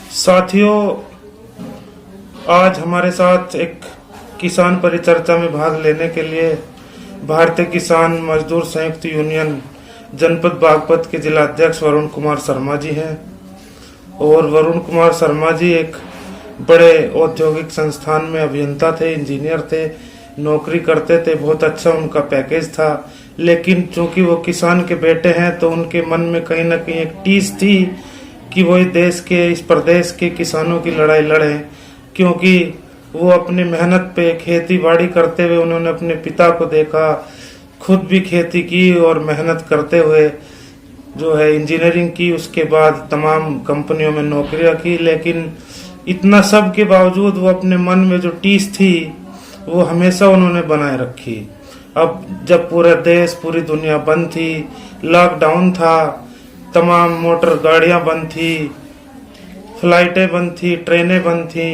साथियों, आज हमारे साथ एक किसान परिचर्चा में भाग लेने के लिए भारतीय किसान मजदूर संयुक्त यूनियन जनपद बागपत के जिला अध्यक्ष वरुण कुमार शर्मा जी हैं। और वरुण कुमार शर्मा जी एक बड़े औद्योगिक संस्थान में अभियंता थे, इंजीनियर थे, नौकरी करते थे, बहुत अच्छा उनका पैकेज था। लेकिन चूंकि वो किसान के बेटे हैं तो उनके मन में कहीं ना कहीं एक टीस थी कि वो देश के, इस प्रदेश के किसानों की लड़ाई लड़ें, क्योंकि वो अपनी मेहनत पे खेती बाड़ी करते हुए उन्होंने अपने पिता को देखा, खुद भी खेती की और मेहनत करते हुए जो है इंजीनियरिंग की, उसके बाद तमाम कंपनियों में नौकरियां की। लेकिन इतना सब के बावजूद वो अपने मन में जो टीस थी वो हमेशा उन्होंने बनाए रखी। अब जब पूरा देश, पूरी दुनिया बंद थी, लॉकडाउन था, तमाम मोटर गाड़ियां बंद थी, फ्लाइटें बंद थी, ट्रेनें बंद थी,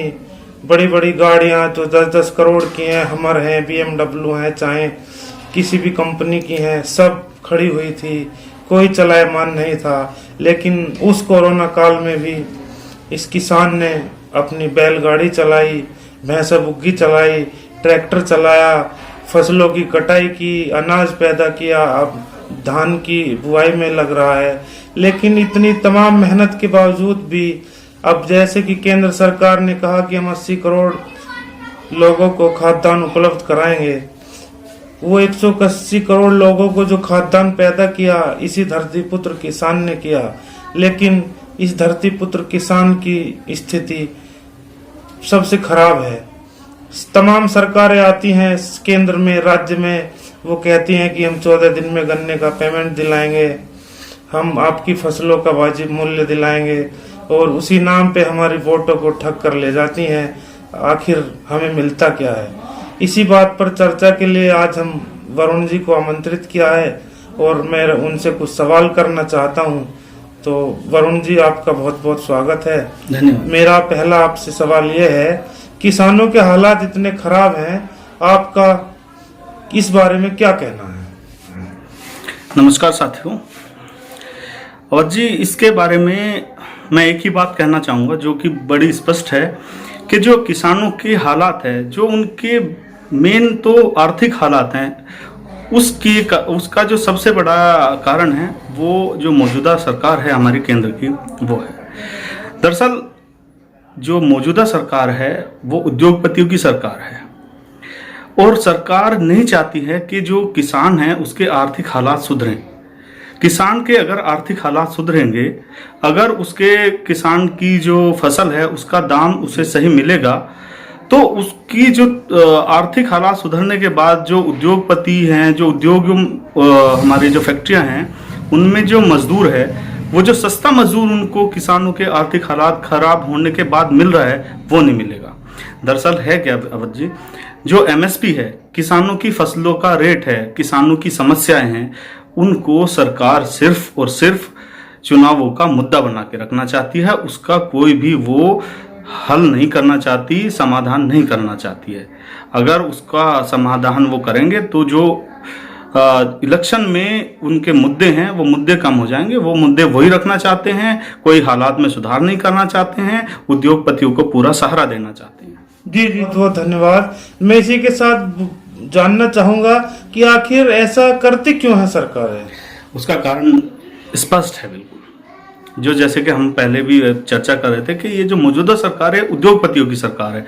बड़ी बड़ी गाड़ियां जो 10-10 करोड़ की हैं, हमर हैं, BMW हैं, चाहे किसी भी कंपनी की हैं, सब खड़ी हुई थी, कोई चलायमान नहीं था। लेकिन उस कोरोना काल में भी इस किसान ने अपनी बैलगाड़ी चलाई, भैंसा बुग्गी चलाई, ट्रैक्टर चलाया, फसलों की कटाई की, अनाज पैदा किया, अब धान की बुआई में लग रहा है। लेकिन इतनी तमाम मेहनत के बावजूद भी अब जैसे कि केंद्र सरकार ने कहा कि हम 80 करोड़ लोगों को खाद्यान्न उपलब्ध कराएंगे, वो 180 करोड़ लोगों को जो खाद्यान्न पैदा किया इसी धरतीपुत्र किसान ने किया। लेकिन इस धरतीपुत्र किसान की स्थिति सबसे खराब है। तमाम सरकारें आती हैं केंद्र में, राज्य में, वो कहती हैं कि हम 14 दिन में गन्ने का पेमेंट दिलाएंगे, हम आपकी फसलों का वाजिब मूल्य दिलाएंगे, और उसी नाम पे हमारी वोटों को ठग कर ले जाती हैं। आखिर हमें मिलता क्या है? इसी बात पर चर्चा के लिए आज हम वरुण जी को आमंत्रित किया है और मैं उनसे कुछ सवाल करना चाहता हूं। तो वरुण जी, आपका बहुत बहुत स्वागत है। धन्यवाद। मेरा पहला आपसे सवाल यह है, किसानों के हालात इतने खराब हैं, आपका इस बारे में क्या कहना है? नमस्कार साथियों। और जी, इसके बारे में मैं एक ही बात कहना चाहूँगा जो कि बड़ी स्पष्ट है कि जो किसानों के हालात है, जो उनके मेन तो आर्थिक हालात हैं, उसका जो सबसे बड़ा कारण है वो जो मौजूदा सरकार है हमारी केंद्र की, वो है। दरअसल जो मौजूदा सरकार है वो उद्योगपतियों की सरकार है और सरकार नहीं चाहती है कि जो किसान है उसके आर्थिक हालात सुधरें। किसान के अगर आर्थिक हालात सुधरेंगे, अगर उसके किसान की जो फसल है उसका दाम उसे सही मिलेगा, तो उसकी जो आर्थिक हालात सुधरने के बाद जो उद्योगपति हैं, जो उद्योग हमारी जो फैक्ट्रियां हैं, उनमें जो मजदूर है, वो जो सस्ता मजदूर उनको किसानों के आर्थिक हालात खराब होने के बाद मिल रहा है वो नहीं मिलेगा। दरअसल है क्या अवध जी, जो MSP है, किसानों की फसलों का रेट है, किसानों की समस्याएं हैं, उनको सरकार सिर्फ और सिर्फ चुनावों का मुद्दा बना के रखना चाहती है। उसका कोई भी वो हल नहीं करना चाहती, समाधान नहीं करना चाहती है। अगर उसका समाधान वो करेंगे तो जो इलेक्शन में उनके मुद्दे हैं वो मुद्दे कम हो जाएंगे। वो मुद्दे वही रखना चाहते हैं, कोई हालात में सुधार नहीं करना चाहते हैं, उद्योगपतियों को पूरा सहारा देना चाहते हैं। जी जी, बहुत धन्यवाद। मैं इसी के साथ जानना चाहूंगा कि आखिर ऐसा करती क्यों है सरकारें? उसका कारण स्पष्ट है बिल्कुल, जो जैसे कि हम पहले भी चर्चा कर रहे थे कि ये जो मौजूदा सरकार है उद्योगपतियों की सरकार है।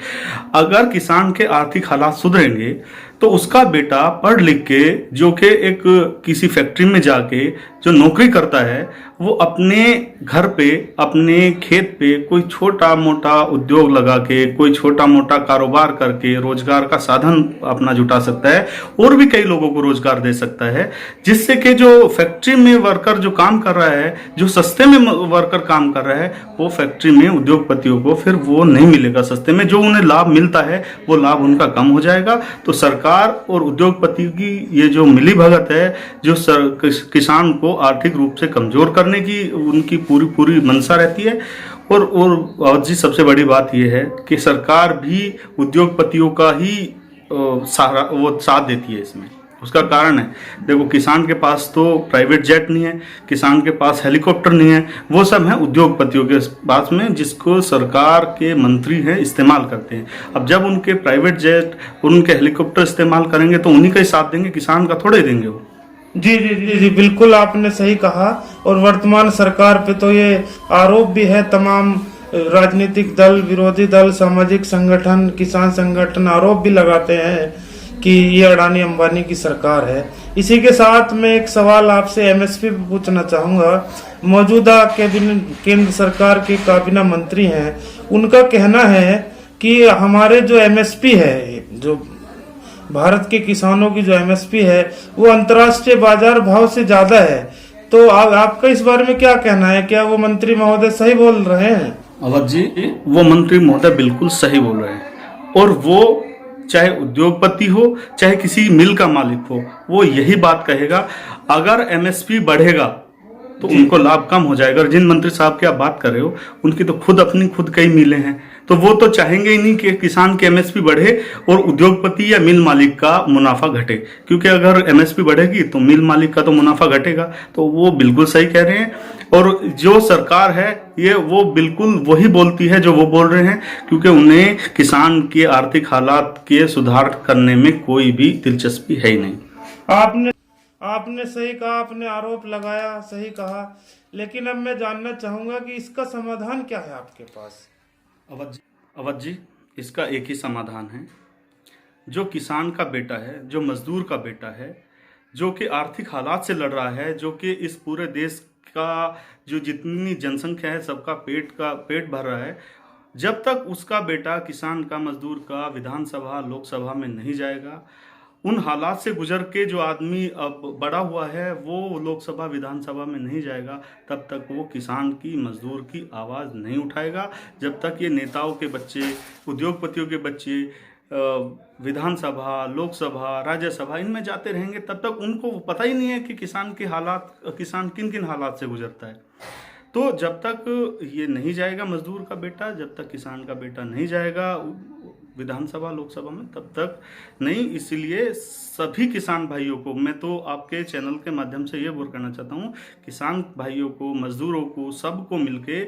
अगर किसान के आर्थिक हालात सुधरेंगे तो उसका बेटा पढ़ लिख के, जो कि एक किसी फैक्ट्री में जाके जो नौकरी करता है, वो अपने घर पे, अपने खेत पे कोई छोटा मोटा उद्योग लगा के, कोई छोटा मोटा कारोबार करके रोजगार का साधन अपना जुटा सकता है और भी कई लोगों को रोजगार दे सकता है, जिससे कि जो फैक्ट्री में वर्कर जो काम कर रहा है, जो सस्ते में वर्कर काम कर रहा है, वो फैक्ट्री में उद्योगपतियों को फिर वो नहीं मिलेगा सस्ते में। जो उन्हें लाभ मिलता है वो लाभ उनका कम हो जाएगा। तो सरकार और उद्योगपति की ये जो मिली भगत है, जो किसान को आर्थिक रूप से कमजोर करने की उनकी पूरी मंशा रहती है। और जी सबसे बड़ी बात यह है कि सरकार भी उद्योगपतियों का ही सहारा, वो साथ देती है इसमें। उसका कारण है, देखो किसान के पास तो प्राइवेट जेट नहीं है, किसान के पास हेलीकॉप्टर नहीं है, वो सब है उद्योगपतियों के पास में, जिसको सरकार के मंत्री हैं इस्तेमाल करते हैं। अब जब उनके प्राइवेट जेट उनके हेलीकॉप्टर इस्तेमाल करेंगे तो उन्हीं का ही साथ देंगे, किसान का थोड़े देंगे वो। जी जी जी जी बिल्कुल आपने सही कहा। और वर्तमान सरकार पे तो ये आरोप भी है, तमाम राजनीतिक दल, विरोधी दल, सामाजिक संगठन, किसान संगठन आरोप भी लगाते हैं कि ये अडानी अंबानी की सरकार है। इसी के साथ मैं एक सवाल आपसे एमएसपी पे पूछना चाहूंगा। मौजूदा केंद्र सरकार के काबीना मंत्री हैं, उनका कहना है कि हमारे जो एमएसपी है, जो भारत के किसानों की जो एमएसपी है वो अंतर्राष्ट्रीय बाजार भाव से ज्यादा है। तो आपका इस बारे में क्या कहना है? क्या वो मंत्री महोदय सही बोल रहे हैं? अवध जी, वो मंत्री महोदय बिल्कुल सही बोल रहे हैं, और वो चाहे उद्योगपति हो चाहे किसी मिल का मालिक हो, वो यही बात कहेगा अगर एमएसपी बढ़ेगा तो उनको लाभ कम हो जाएगा। और जिन मंत्री साहब की आप बात कर रहे हो उनकी तो खुद कई मिलें हैं, तो वो तो चाहेंगे ही नहीं कि किसान की एमएसपी बढ़े और उद्योगपति या मिल मालिक का मुनाफा घटे, क्योंकि अगर एमएसपी बढ़ेगी तो मिल मालिक का तो मुनाफा घटेगा। तो वो बिल्कुल सही कह रहे हैं, और जो सरकार है ये वो बिल्कुल वही बोलती है जो वो बोल रहे हैं, क्योंकि उन्हें किसान के आर्थिक हालात के सुधार करने में कोई भी दिलचस्पी है ही नहीं। आपने सही कहा, आपने आरोप लगाया, सही कहा, लेकिन अब मैं जानना चाहूंगा कि इसका समाधान क्या है आपके पास? अवध जी, इसका एक ही समाधान है। जो किसान का बेटा है, जो मजदूर का बेटा है, जो कि आर्थिक हालात से लड़ रहा है, जो कि इस पूरे देश का जो जितनी जनसंख्या है सबका पेट भर रहा है, जब तक उसका बेटा किसान का, मजदूर का विधानसभा लोकसभा में नहीं जाएगा, उन हालात से गुजर के जो आदमी अब बड़ा हुआ है वो लोकसभा विधानसभा में नहीं जाएगा, तब तक वो किसान की, मजदूर की आवाज़ नहीं उठाएगा। जब तक ये नेताओं के बच्चे, उद्योगपतियों के बच्चे विधानसभा, लोकसभा, राज्यसभा इनमें जाते रहेंगे, तब तक उनको पता ही नहीं है कि किसान किन किन हालात से गुजरता है। तो जब तक ये नहीं जाएगा मजदूर का बेटा, जब तक किसान का बेटा नहीं जाएगा विधानसभा लोकसभा में, तब तक नहीं। इसलिए सभी किसान भाइयों को मैं तो आपके चैनल के माध्यम से ये बोल करना चाहता हूँ, किसान भाइयों को, मजदूरों को, सबको मिलके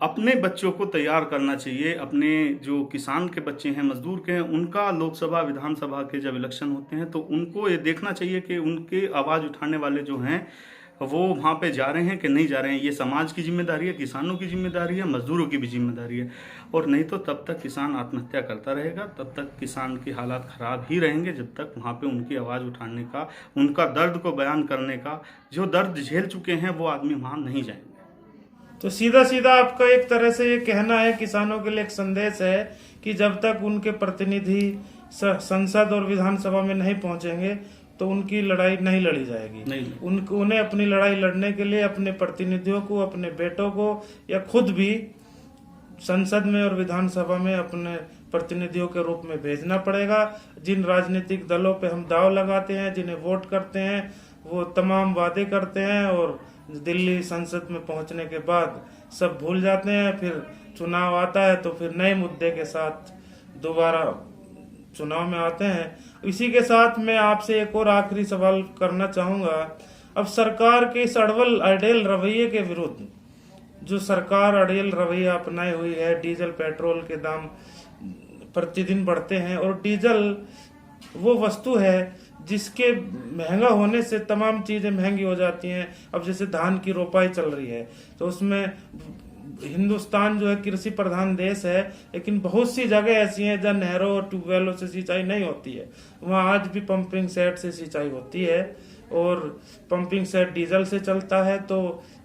अपने बच्चों को तैयार करना चाहिए। अपने जो किसान के बच्चे हैं, मजदूर के हैं, उनका लोकसभा विधानसभा के जब इलेक्शन होते हैं तो उनको ये देखना चाहिए कि उनके आवाज़ उठाने वाले जो हैं वो वहाँ पे जा रहे हैं कि नहीं जा रहे हैं। ये समाज की जिम्मेदारी है, किसानों की जिम्मेदारी है, मजदूरों की भी जिम्मेदारी है। और नहीं तो तब तक किसान आत्महत्या करता रहेगा, तब तक किसान की हालात ख़राब ही रहेंगे, जब तक वहाँ पे उनकी आवाज़ उठाने का, उनका दर्द को बयान करने का, जो दर्द झेल चुके हैं वो आदमी वहाँ नहीं जाएंगे। तो सीधा सीधा आपका एक तरह से ये कहना है, किसानों के लिए एक संदेश है कि जब तक उनके प्रतिनिधि संसद और विधानसभा में नहीं पहुंचेंगे तो उनकी लड़ाई नहीं लड़ी जाएगी। नहीं। उन्हें अपनी लड़ाई लड़ने के लिए अपने प्रतिनिधियों को, अपने बेटों को, या खुद भी संसद में और विधानसभा में अपने प्रतिनिधियों के रूप में भेजना पड़ेगा। जिन राजनीतिक दलों पे हम दाव लगाते हैं, जिन्हें वोट करते हैं, वो तमाम वादे करते हैं और दिल्ली संसद में पहुंचने के बाद सब भूल जाते हैं। फिर चुनाव आता है तो फिर नए मुद्दे के साथ दोबारा चुनाव में आते हैं। इसी के साथ मैं आपसे एक और आखिरी सवाल करना चाहूंगा। अब सरकार के इस अड़ियल रवैये के विरुद्ध, जो सरकार अड़ियल रवैया अपनाई हुई है, डीजल पेट्रोल के दाम प्रतिदिन बढ़ते हैं, और डीजल वो वस्तु है जिसके महंगा होने से तमाम चीजें महंगी हो जाती हैं। अब जैसे धान की रोपाई चल रही है तो उसमें हिंदुस्तान जो है कृषि प्रधान देश है, लेकिन बहुत सी जगह ऐसी हैं जहाँ नहरों और ट्यूबवेलों से सिंचाई नहीं होती है। वहाँ आज भी पंपिंग सेट से सिंचाई होती है और पंपिंग सेट डीजल से चलता है। तो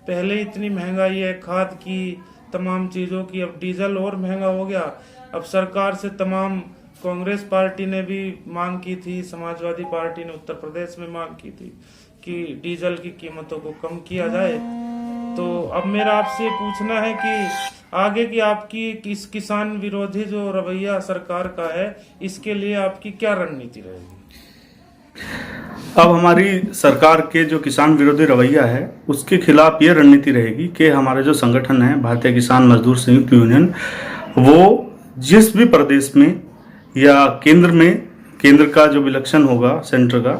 पहले इतनी महंगाई है खाद की, तमाम चीज़ों की, अब डीजल और महंगा हो गया। अब सरकार से तमाम, कांग्रेस पार्टी ने भी मांग की थी, समाजवादी पार्टी ने उत्तर प्रदेश में मांग की थी कि डीजल की कीमतों को कम किया जाए। तो अब मेरा आपसे पूछना है कि आगे की आपकी इस किसान विरोधी जो रवैया सरकार का है, इसके लिए आपकी क्या रणनीति रहेगी? अब हमारी सरकार के जो किसान विरोधी रवैया है उसके खिलाफ ये रणनीति रहेगी कि हमारे जो संगठन है भारतीय किसान मजदूर संयुक्त यूनियन, वो जिस भी प्रदेश में या केंद्र में केंद्र का जब इलेक्शन होगा सेंटर का,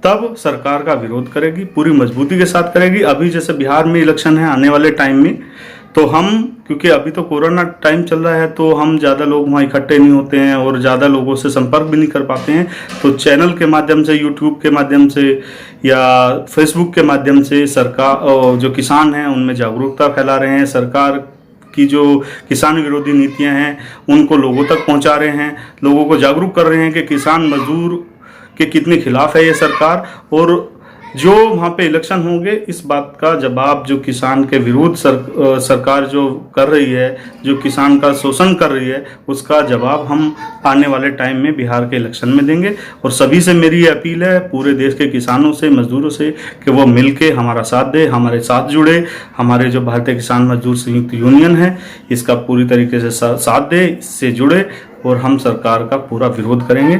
तब सरकार का विरोध करेगी, पूरी मजबूती के साथ करेगी। अभी जैसे बिहार में इलेक्शन है आने वाले टाइम में, तो हम, क्योंकि अभी तो कोरोना टाइम चल रहा है, तो हम ज़्यादा लोग वहाँ इकट्ठे नहीं होते हैं और ज़्यादा लोगों से संपर्क भी नहीं कर पाते हैं। तो चैनल के माध्यम से, यूट्यूब के माध्यम से या फेसबुक के माध्यम से सरकार, जो किसान हैं उनमें जागरूकता फैला रहे हैं। सरकार की जो किसान विरोधी नीतियां हैं उनको लोगों तक पहुंचा रहे हैं, लोगों को जागरूक कर रहे हैं कि किसान मजदूर के कितने खिलाफ है ये सरकार। और जो वहाँ पे इलेक्शन होंगे, इस बात का जवाब जो किसान के विरुद्ध सरकार जो कर रही है, जो किसान का शोषण कर रही है, उसका जवाब हम आने वाले टाइम में बिहार के इलेक्शन में देंगे। और सभी से मेरी ये अपील है, पूरे देश के किसानों से, मजदूरों से, कि वो मिलके हमारा साथ दे, हमारे साथ जुड़े। हमारे जो भारतीय किसान मजदूर संयुक्त यूनियन है, इसका पूरी तरीके से साथ दे, इससे जुड़े और हम सरकार का पूरा विरोध करेंगे।